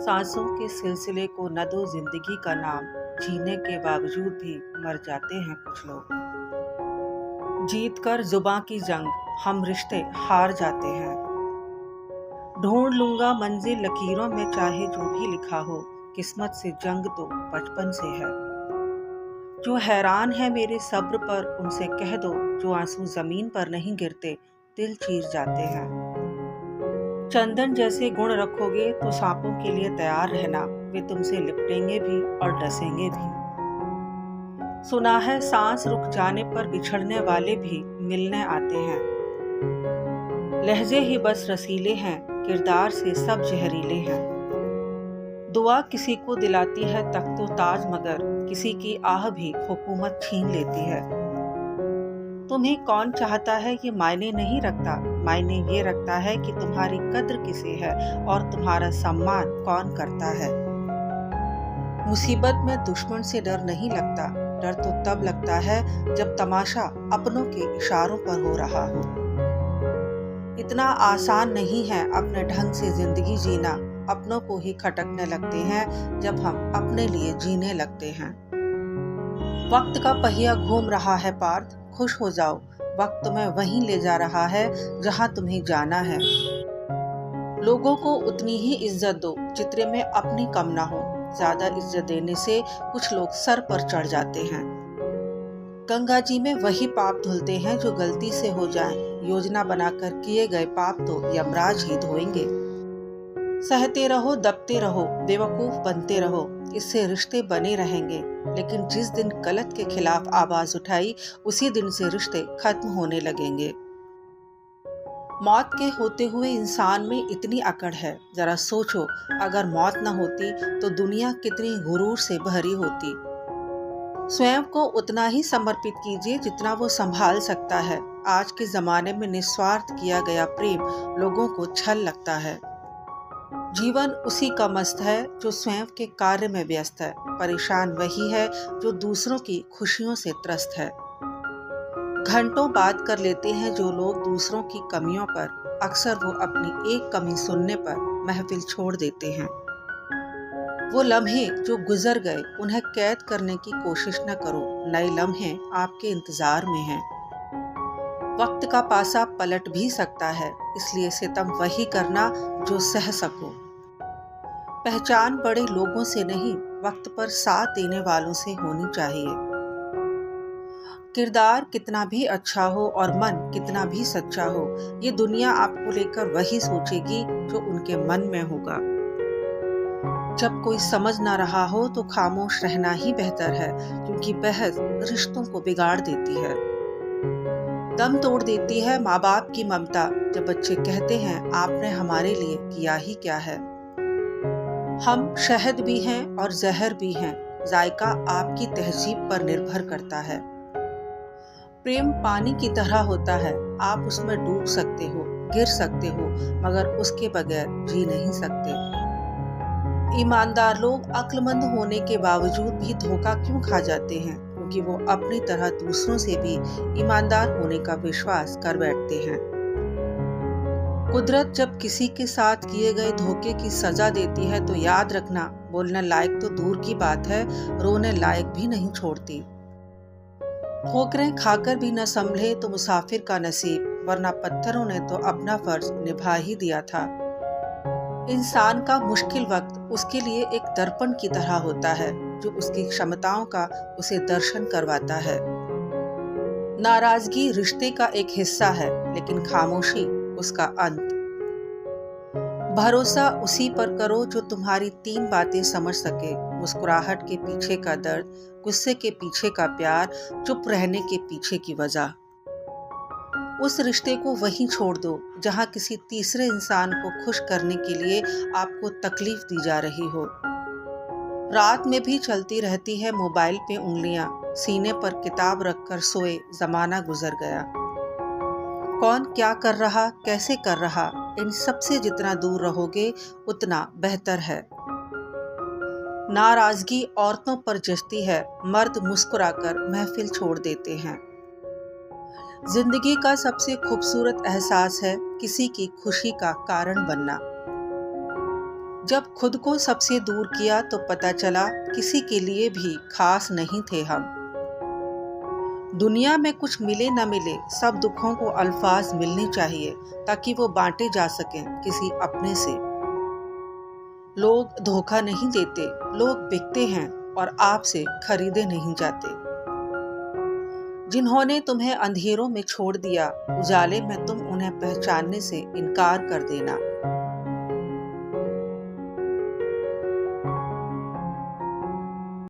सांसों के सिलसिले को न दो जिंदगी का नाम, जीने के बावजूद भी मर जाते हैं कुछ लोग। जीत कर जुबां की जंग हम रिश्ते हार जाते हैं। ढूंढ लूंगा मंजिल लकीरों में, चाहे जो भी लिखा हो, किस्मत से जंग तो बचपन से है। जो हैरान है मेरे सब्र पर, उनसे कह दो जो आंसू जमीन पर नहीं गिरते दिल चीर जाते हैं। चंदन जैसे गुण रखोगे तो सांपों के लिए तैयार रहना, वे तुमसे लिपटेंगे भी और डसेंगे भी। सुना है सांस रुक जाने पर बिछड़ने वाले भी मिलने आते हैं। लहजे ही बस रसीले हैं, किरदार से सब जहरीले हैं। दुआ किसी को दिलाती है तख्तो ताज, मगर किसी की आह भी हुकूमत छीन लेती है। तुम्हें कौन चाहता है ये मायने नहीं रखता, मायने ये रखता है कि तुम्हारी कद्र किसे है और तुम्हारा सम्मान कौन करता है। मुसीबत में दुश्मन से डर नहीं लगता, डर तो तब लगता है जब तमाशा अपनों के इशारों पर हो रहा हो। इतना आसान नहीं है अपने ढंग से जिंदगी जीना, अपनों को ही खटकने लगते हैं जब हम अपने लिए जीने लगते हैं। वक्त का पहिया घूम रहा है पार्थ, खुश हो जाओ, वक्त तुम्हें वहीं ले जा रहा है जहां तुम्हें जाना है। लोगों को उतनी ही इज्जत दो जितने में अपनी कम ना हो। ज्यादा इज्जत देने से कुछ लोग सर पर चढ़ जाते हैं। गंगा जी में वही पाप धुलते हैं जो गलती से हो जाएं। योजना बनाकर किए गए पाप तो यमराज ही धोएंगे। सहते रहो, दबते रहो, बेवकूफ बनते रहो, इससे रिश्ते बने रहेंगे। लेकिन जिस दिन गलत के खिलाफ आवाज उठाई, उसी दिन से रिश्ते खत्म होने लगेंगे। मौत के होते हुए इंसान में इतनी अकड़ है, जरा सोचो अगर मौत न होती तो दुनिया कितनी गुरूर से भरी होती। स्वयं को उतना ही समर्पित कीजिए जितना वो संभाल सकता है। आज के जमाने में निस्वार्थ किया गया प्रेम लोगों को छल लगता है। जीवन उसी का मस्त है जो स्वयं के कार्य में व्यस्त है। परेशान वही है जो दूसरों की खुशियों से त्रस्त है। घंटों बात कर लेते हैं जो लोग दूसरों की कमियों पर, अक्सर वो अपनी एक कमी सुनने पर महफिल छोड़ देते हैं। वो लम्हे जो गुजर गए उन्हें कैद करने की कोशिश न करो, नए लम्हे आपके इंतजार में हैं। वक्त का पासा पलट भी सकता है, इसलिए सितम वही करना जो सह सको। पहचान बड़े लोगों से नहीं, वक्त पर साथ देने वालों से होनी चाहिए। किरदार कितना भी अच्छा हो और मन कितना भी सच्चा हो, ये दुनिया आपको लेकर वही सोचेगी जो उनके मन में होगा। जब कोई समझ ना रहा हो तो खामोश रहना ही बेहतर है, क्योंकि बहस रिश्तों को बिगाड़ देती है। दम तोड़ देती है माँ बाप की ममता, जब बच्चे कहते हैं आपने हमारे लिए किया ही क्या है। हम शहद भी हैं और जहर भी हैं, जायका आपकी तहजीब पर निर्भर करता है। प्रेम पानी की तरह होता है, आप उसमें डूब सकते हो, गिर सकते हो, मगर उसके बगैर जी नहीं सकते। ईमानदार लोग अक्लमंद होने के बावजूद भी धोखा क्यों खा जाते हैं? क्योंकि वो अपनी तरह दूसरों से भी ईमानदार होने का विश्वास कर बैठते हैं। कुदरत जब किसी के साथ किए गए धोखे की सजा देती है तो याद रखना, बोलने लायक तो दूर की बात है, रोने लायक भी नहीं छोड़ती। ठोकरें खाकर भी न संभले तो मुसाफिर का नसीब, वरना पत्थरों ने तो अपना फर्ज निभा ही दिया था। इंसान का मुश्किल वक्त उसके लिए एक दर्पण की तरह होता है, जो उसकी क्षमताओं का उसे दर्शन करवाता है। नाराजगी रिश्ते का एक हिस्सा है, लेकिन खामोशी उसका अंत। भरोसा उसी पर करो जो तुम्हारी 3 बातें समझ सके, मुस्कुराहट के पीछे का दर्द, गुस्से के पीछे का प्यार, चुप रहने के पीछे की वजह। उस रिश्ते को वहीं छोड़ दो जहां किसी तीसरे इंसान को खुश करने के लिए आपको तकलीफ दी जा रही हो। रात में भी चलती रहती है मोबाइल पे उंगलियां, सीने पर किताब रखकर सोए जमाना गुजर गया। कौन क्या कर रहा, कैसे कर रहा, इन सब से जितना दूर रहोगे उतना बेहतर है। नाराजगी औरतों पर जचती है, मर्द मुस्कुराकर महफिल छोड़ देते हैं। जिंदगी का सबसे खूबसूरत एहसास है किसी की खुशी का कारण बनना। जब खुद को सबसे दूर किया तो पता चला किसी के लिए भी खास नहीं थे हम। दुनिया में कुछ मिले न मिले, सब दुखों को अल्फाज मिलने चाहिए ताकि वो बांटे जा सकें किसी अपने से। लोग धोखा नहीं देते, लोग बिकते हैं और आपसे खरीदे नहीं जाते। जिन्होंने तुम्हें अंधेरों में छोड़ दिया, उजाले में तुम उन्हें पहचानने से इनकार कर देना।